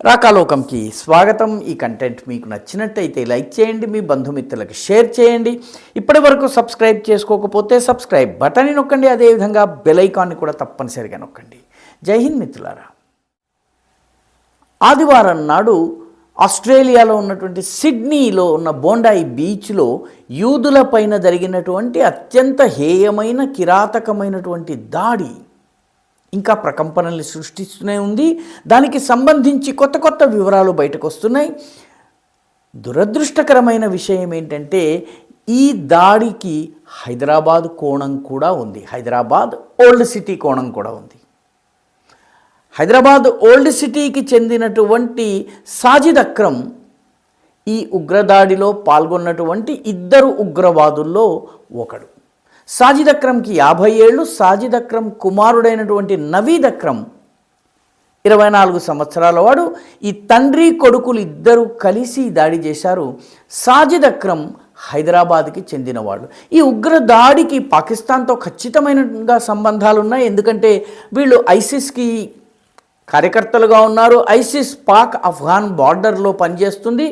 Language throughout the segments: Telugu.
రాకాలోకంకి స్వాగతం. ఈ కంటెంట్ మీకు నచ్చినట్టయితే లైక్ చేయండి, మీ బంధుమిత్రులకు షేర్ చేయండి. ఇప్పటి వరకు సబ్స్క్రైబ్ చేసుకోకపోతే సబ్స్క్రైబ్ బటన్ని నొక్కండి, అదేవిధంగా బెల్ ఐకాన్ని కూడా తప్పనిసరిగా నొక్కండి. జై హింద్ మిత్రులారా. ఆదివారం నాడు ఆస్ట్రేలియాలో ఉన్నటువంటి సిడ్నీలో ఉన్న బోండాయి బీచ్లో యూదుల పైన జరిగినటువంటి అత్యంత హేయమైన కిరాతకమైనటువంటి దాడి ఇంకా ప్రకంపనల్ని సృష్టిస్తూనే ఉంది. దానికి సంబంధించి కొత్త కొత్త వివరాలు బయటకు వస్తున్నాయి. దురదృష్టకరమైన విషయం ఏంటంటే ఈ దాడికి హైదరాబాద్ కోణం కూడా ఉంది. హైదరాబాద్ ఓల్డ్ సిటీ కోణం కూడా ఉంది. హైదరాబాద్ ఓల్డ్ సిటీకి చెందినటువంటి సాజిద్ అక్రమ్ ఈ ఉగ్రదాడిలో పాల్గొన్నటువంటి ఇద్దరు ఉగ్రవాదుల్లో ఒకడు. సాజిద్ అక్రమ్కి 50 ఏళ్ళు. సాజిద్ అక్రమ్ కుమారుడైనటువంటి నవీద్ అక్రమ్ 24 సంవత్సరాల వాడు. ఈ తండ్రి కొడుకులు ఇద్దరు కలిసి దాడి చేశారు. సాజిద్ అక్రమ్ హైదరాబాద్కి చెందినవాడు. ఈ ఉగ్రదాడికి పాకిస్తాన్తో ఖచ్చితమైనగా సంబంధాలు ఉన్నాయి. ఎందుకంటే వీళ్ళు ఐసిస్కి కార్యకర్తలుగా ఉన్నారు. ఐసిస్ పాక్ ఆఫ్ఘాన్ బార్డర్లో పనిచేస్తుంది.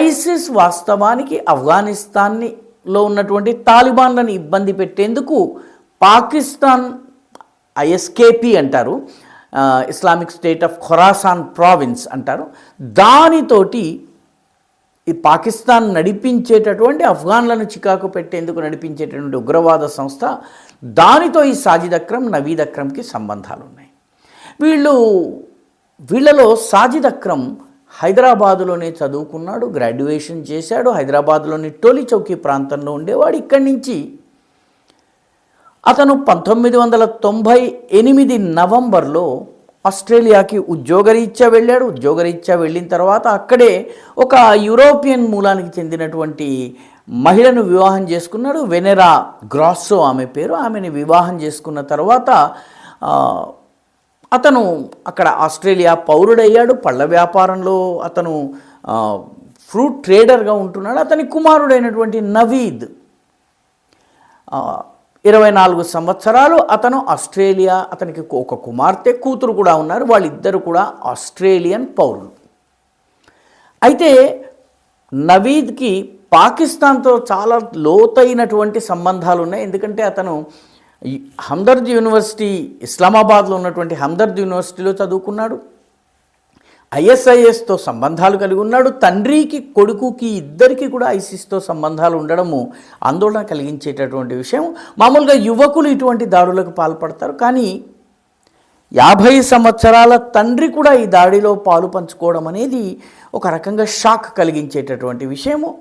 ఐసిస్ వాస్తవానికి ఆఫ్ఘనిస్తాన్లో ఉన్నటువంటి తాలిబాన్లను ఇబ్బంది పెట్టేందుకు పాకిస్తాన్ ఐఎస్కేపీ అంటారు, Islamic state of Khorasan province అంటారు, దానితోటి ఈ పాకిస్తాన్ నడిపించేటటువంటి ఆఫ్ఘాన్లను చికాకు పెట్టేందుకు నడిపించేటటువంటి ఉగ్రవాద సంస్థ. దానితో ఈ సాజిద్ అక్రమ్ నవీద్ అక్రమ్కి సంబంధాలు ఉన్నాయి. వీళ్ళలో సాజిద్ అక్రమ్ హైదరాబాదులోనే చదువుకున్నాడు, గ్రాడ్యుయేషన్ చేశాడు. హైదరాబాద్లోని టోలీ చౌకీ ప్రాంతంలో ఉండేవాడు. ఇక్కడి నుంచి అతను 1998 నవంబర్లో ఆస్ట్రేలియాకి ఉద్యోగరీత్యా వెళ్ళాడు. ఉద్యోగరీత్యా వెళ్ళిన తర్వాత అక్కడే ఒక యూరోపియన్ మూలానికి చెందినటువంటి మహిళను వివాహం చేసుకున్నాడు. వెనెరా గ్రాస్సో ఆమె పేరు. ఆమెని వివాహం చేసుకున్న తర్వాత అతను అక్కడ ఆస్ట్రేలియా పౌరుడయ్యాడు. పళ్ళ వ్యాపారంలో అతను ఫ్రూట్ ట్రేడర్గా ఉంటున్నాడు. అతని కుమారుడైనటువంటి నవీద్ 24 సంవత్సరాలు. అతను ఆస్ట్రేలియా, అతనికి ఒక కుమార్తె కూతురు కూడా ఉన్నారు. వాళ్ళిద్దరు కూడా ఆస్ట్రేలియన్ పౌరులు. అయితే నవీద్కి పాకిస్తాన్తో చాలా లోతైనటువంటి సంబంధాలు ఉన్నాయి. ఎందుకంటే అతను హమ్దర్ద్ యూనివర్సిటీ, ఇస్లామాబాద్లో ఉన్నటువంటి హమ్దర్ద్ యూనివర్సిటీలో చదువుకున్నాడు. ఐఎస్ఐఎస్తో సంబంధాలు కలిగి ఉన్నాడు. తండ్రికి కొడుకుకి ఇద్దరికి కూడా ఐసిస్తో సంబంధాలు ఉండడము ఆందోళన కలిగించేటటువంటి విషయం. మామూలుగా యువకులు ఇటువంటి దాడులకు పాల్పడతారు, కానీ 50 సంవత్సరాల తండ్రి కూడా ఈ దాడిలో పాలు పంచుకోవడం అనేది ఒక రకంగా షాక్ కలిగించేటటువంటి విషయము.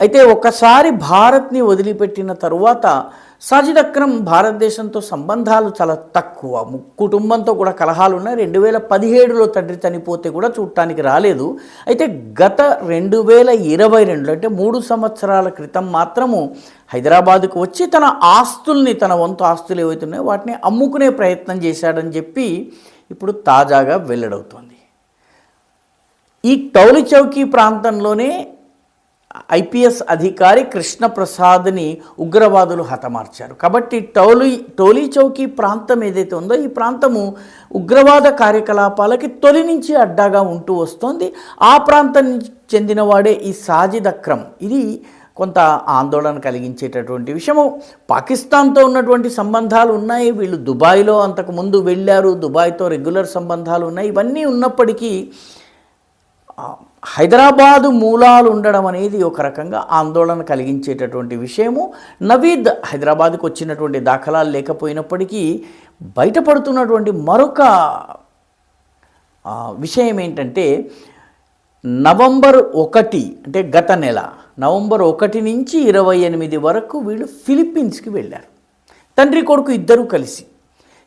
అయితే ఒకసారి భారత్ని వదిలిపెట్టిన తరువాత సాజిద్ అక్రమ్ భారతదేశంతో సంబంధాలు చాలా తక్కువ. కుటుంబంతో కూడా కలహాలు ఉన్నాయి. 2017లో తండ్రి చనిపోతే కూడా చూడటానికి రాలేదు. అయితే గత 2022 అంటే 3 సంవత్సరాల క్రితం మాత్రము హైదరాబాద్కు వచ్చి తన ఆస్తుల్ని, తన వంతు ఆస్తులు ఏవైతే ఉన్నాయో వాటిని అమ్ముకునే ప్రయత్నం చేశాడని చెప్పి ఇప్పుడు తాజాగా వెల్లడవుతోంది. ఈ టౌలీ చౌకీ ప్రాంతంలోనే ఐపీఎస్ అధికారి కృష్ణప్రసాద్ని ఉగ్రవాదులు హతమార్చారు. కాబట్టి టోలీ చౌకీ ప్రాంతం ఏదైతే ఉందో ఈ ప్రాంతము ఉగ్రవాద కార్యకలాపాలకి తొలి నుంచి అడ్డాగా ఉంటూ వస్తోంది. ఆ ప్రాంతం చెందినవాడే ఈ సాజిద్ అక్రమ్. ఇది కొంత ఆందోళన కలిగించేటటువంటి విషయము. పాకిస్తాన్తో ఉన్నటువంటి సంబంధాలు ఉన్నాయి. వీళ్ళు దుబాయ్లో అంతకుముందు వెళ్ళారు. దుబాయ్తో రెగ్యులర్ సంబంధాలు ఉన్నాయి. ఇవన్నీ ఉన్నప్పటికీ హైదరాబాదు మూలాలు ఉండడం అనేది ఒక రకంగా ఆందోళన కలిగించేటటువంటి విషయము. నవీద్ హైదరాబాద్కు వచ్చినటువంటి దాఖలాలు లేకపోయినప్పటికీ బయటపడుతున్నటువంటి మరొక విషయం ఏంటంటే నవంబర్ 1 అంటే గత నెల నవంబర్ 1 నుంచి 28 వరకు వీళ్ళు ఫిలిప్పీన్స్కి వెళ్ళారు. తండ్రి కొడుకు ఇద్దరూ కలిసి.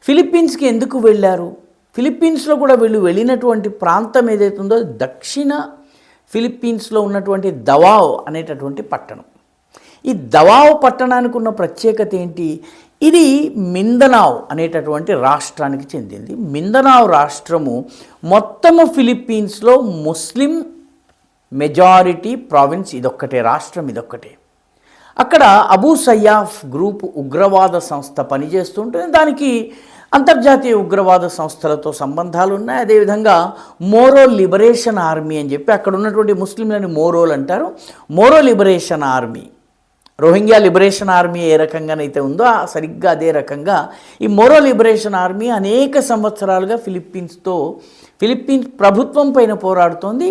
ఫిలిప్పీన్స్కి ఎందుకు వెళ్ళారు? ఫిలిప్పీన్స్లో కూడా వీళ్ళు వెళ్ళినటువంటి ప్రాంతం ఏదైతే ఉందో దక్షిణ ఫిలిప్పీన్స్లో ఉన్నటువంటి దవావ్ అనేటటువంటి పట్టణం. ఈ దవావ్ పట్టణానికి ఉన్న ప్రత్యేకత ఏంటి? ఇది మిందనావ్ అనేటటువంటి రాష్ట్రానికి చెందింది. మిందనావ్ రాష్ట్రము మొత్తము ఫిలిప్పీన్స్లో ముస్లిం మెజారిటీ ప్రావిన్స్ ఇదొక్కటే, రాష్ట్రం ఇదొక్కటే. అక్కడ అబూ సయ్యాఫ్ గ్రూప్ ఉగ్రవాద సంస్థ పనిచేస్తుంటుంది. దానికి అంతర్జాతీయ ఉగ్రవాద సంస్థలతో సంబంధాలు ఉన్నాయి. అదేవిధంగా మోరో లిబరేషన్ ఆర్మీ అని చెప్పి అక్కడ ఉన్నటువంటి ముస్లింలని మోరోలు అంటారు. Moro liberation army, Rohingya liberation army ఏ రకంగానైతే ఉందో సరిగ్గా అదే రకంగా ఈ మోరో లిబరేషన్ ఆర్మీ అనేక సంవత్సరాలుగా ఫిలిప్పీన్స్ ప్రభుత్వం పైన పోరాడుతోంది.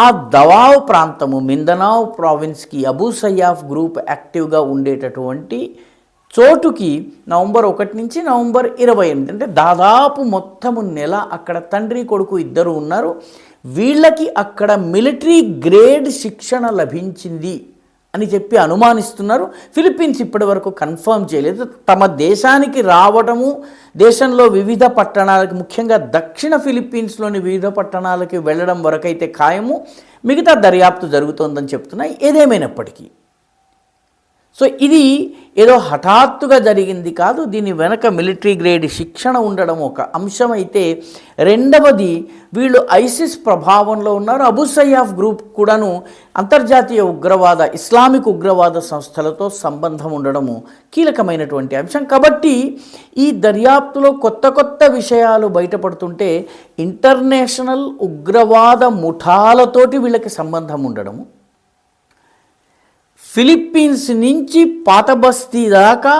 ఆ దవావ్ ప్రాంతము, మిందనావ్ ప్రావిన్స్కి అబూ సయ్యాఫ్ గ్రూప్ యాక్టివ్గా ఉండేటటువంటి చోటుకి నవంబర్ 1 నుంచి నవంబర్ 28 అంటే దాదాపు మొత్తము నెల అక్కడ తండ్రి కొడుకు ఇద్దరు ఉన్నారు. వీళ్ళకి అక్కడ మిలిటరీ గ్రేడ్ శిక్షణ లభించింది అని చెప్పి అనుమానిస్తున్నారు. ఫిలిప్పీన్స్ ఇప్పటి వరకు కన్ఫర్మ్ చేయలేదు. తమ దేశానికి రావడము, దేశంలో వివిధ పట్టణాలకు, ముఖ్యంగా దక్షిణ ఫిలిప్పీన్స్లోని వివిధ పట్టణాలకి వెళ్ళడం వరకైతే ఖాయము, మిగతా దర్యాప్తు జరుగుతోందని చెప్తున్నాయి. ఏదేమైనప్పటికీ సో ఇది ఏదో హఠాత్తుగా జరిగింది కాదు. దీని వెనక మిలిటరీ గ్రేడ్ శిక్షణ ఉండడం ఒక అంశం అయితే, రెండవది వీళ్ళు ఐసిస్ ప్రభావంలో ఉన్నారు. అబూ సయ్యాఫ్ గ్రూప్ కూడాను అంతర్జాతీయ ఉగ్రవాద, ఇస్లామిక్ ఉగ్రవాద సంస్థలతో సంబంధం ఉండడము కీలకమైనటువంటి అంశం. కాబట్టి ఈ దర్యాప్తులో కొత్త విషయాలు బయటపడుతుంటే ఇంటర్నేషనల్ ఉగ్రవాద ముఠాలతోటి వీళ్ళకి సంబంధం ఉండడము, ఫిలిప్పీన్స్ నుంచి పాత బస్తీ దాకా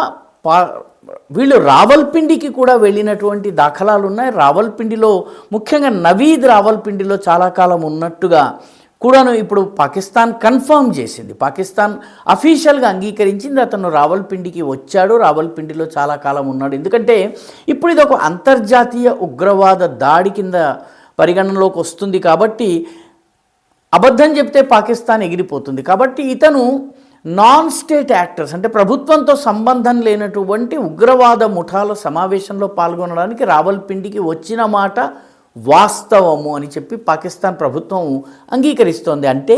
వీళ్ళు రావల్పిండికి కూడా వెళ్ళినటువంటి దాఖలాలు ఉన్నాయి. రావల్పిండిలో, ముఖ్యంగా నవీద్ రావల్పిండిలో చాలా కాలం ఉన్నట్టుగా కూడాను ఇప్పుడు పాకిస్తాన్ కన్ఫర్మ్ చేసింది. పాకిస్తాన్ అఫీషియల్గా అంగీకరించింది అతను రావల్పిండికి వచ్చాడు, రావల్పిండిలో చాలా కాలం ఉన్నాడు. ఎందుకంటే ఇప్పుడు ఇది ఒక అంతర్జాతీయ ఉగ్రవాద దాడి కింద పరిగణనలోకి వస్తుంది. కాబట్టి అబద్ధం చెప్తే పాకిస్తాన్ ఎగిరిపోతుంది. కాబట్టి ఇతను నాన్ స్టేట్ యాక్టర్స్, అంటే ప్రభుత్వంతో సంబంధం లేనటువంటి ఉగ్రవాద ముఠాల సమావేశంలో పాల్గొనడానికి రావల్పిండికి వచ్చిన మాట వాస్తవము అని చెప్పి పాకిస్తాన్ ప్రభుత్వం అంగీకరిస్తోంది. అంటే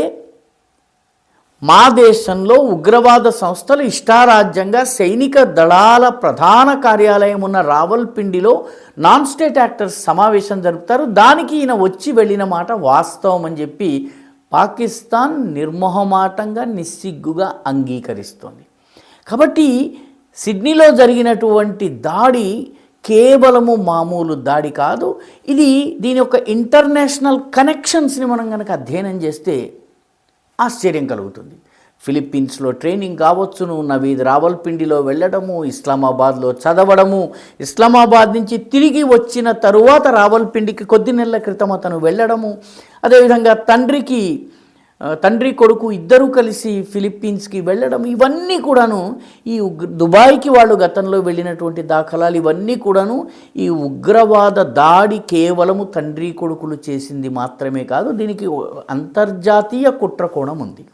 మా దేశంలో ఉగ్రవాద సంస్థలు ఇష్టారాజ్యంగా సైనిక దళాల ప్రధాన కార్యాలయం ఉన్న రావల్పిండిలో నాన్ స్టేట్ యాక్టర్స్ సమావేశం జరుపుతారు, దానికి ఈయన వచ్చి వెళ్ళిన మాట వాస్తవం అని చెప్పి పాకిస్తాన్ నిర్మోహమాటంగా, నిస్సిగ్గుగా అంగీకరిస్తోంది. కాబట్టి సిడ్నీలో జరిగినటువంటి దాడి కేవలము మామూలు దాడి కాదు. దీని యొక్క ఇంటర్నేషనల్ కనెక్షన్స్ని మనం కనుక అధ్యయనం చేస్తే ఆశ్చర్యం కలుగుతుంది. ఫిలిప్పీన్స్లో ట్రైనింగ్ కావచ్చును, నవీద్ రావల్పిండిలో వెళ్ళడము, ఇస్లామాబాద్లో చదవడము, ఇస్లామాబాద్ నుంచి తిరిగి వచ్చిన తరువాత రావల్పిండికి కొద్ది నెలల క్రితం అతను వెళ్ళడము, అదేవిధంగా తండ్రి కొడుకు ఇద్దరూ కలిసి ఫిలిప్పీన్స్కి వెళ్ళడం, ఇవన్నీ కూడాను ఈ దుబాయ్కి వాళ్ళు గతంలో వెళ్ళినటువంటి దాఖలాలు, ఇవన్నీ కూడాను ఈ ఉగ్రవాద దాడి కేవలము తండ్రి కొడుకులు చేసింది మాత్రమే కాదు, దీనికి అంతర్జాతీయ కుట్ర కోణం ఉంది.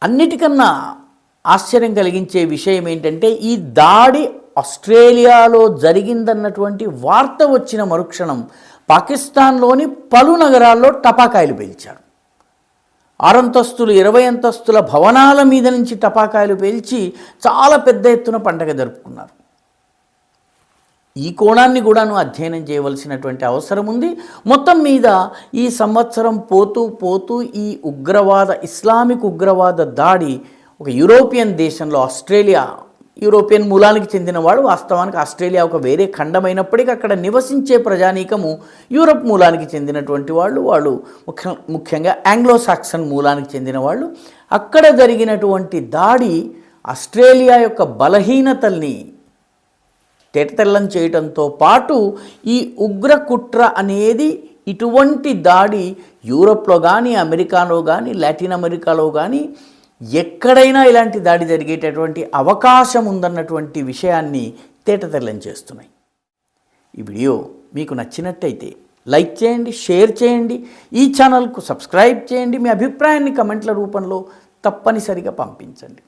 అన్నిటికన్నా ఆశ్చర్యం కలిగించే విషయం ఏంటంటే, ఈ దాడి ఆస్ట్రేలియాలో జరిగిందన్నటువంటి వార్త వచ్చిన మరుక్షణం పాకిస్తాన్లోని పలు నగరాల్లో టపాకాయలు పేల్చారు. 6 అంతస్తులు 20 అంతస్తుల భవనాల మీద నుంచి టపాకాయలు పేల్చి చాలా పెద్ద ఎత్తున పండగ జరుపుకున్నారు. ఈ కోణాన్ని కూడాను అధ్యయనం చేయవలసినటువంటి అవసరం ఉంది. మొత్తం మీద ఈ సంవత్సరం పోతూ ఈ ఇస్లామిక్ ఉగ్రవాద దాడి ఒక యూరోపియన్ దేశంలో, ఆస్ట్రేలియా, యూరోపియన్ మూలానికి చెందినవాడు, వాస్తవానికి ఆస్ట్రేలియా ఒక వేరే ఖండమైనప్పటికీ అక్కడ నివసించే ప్రజానీకము యూరప్ మూలానికి చెందినటువంటి వాళ్ళు ముఖ్యంగా ఆంగ్లో సాక్సన్ మూలానికి చెందిన వాళ్ళు. అక్కడ జరిగినటువంటి దాడి ఆస్ట్రేలియా యొక్క బలహీనతల్ని తేటతెల్లం చేయడంతో పాటు ఈ ఉగ్ర కుట్ర అనేది, ఇటువంటి దాడి యూరోప్లో కానీ, అమెరికాలో కానీ, లాటిన్ అమెరికాలో కానీ ఎక్కడైనా ఇలాంటి దాడి జరిగేటటువంటి అవకాశం ఉందన్నటువంటి విషయాన్ని తేటతెల్లం చేస్తున్నాయి. ఈ వీడియో మీకు నచ్చినట్టయితే లైక్ చేయండి, షేర్ చేయండి, ఈ ఛానల్కు సబ్స్క్రైబ్ చేయండి, మీ అభిప్రాయాన్ని కమెంట్ల రూపంలో తప్పనిసరిగా పంపించండి.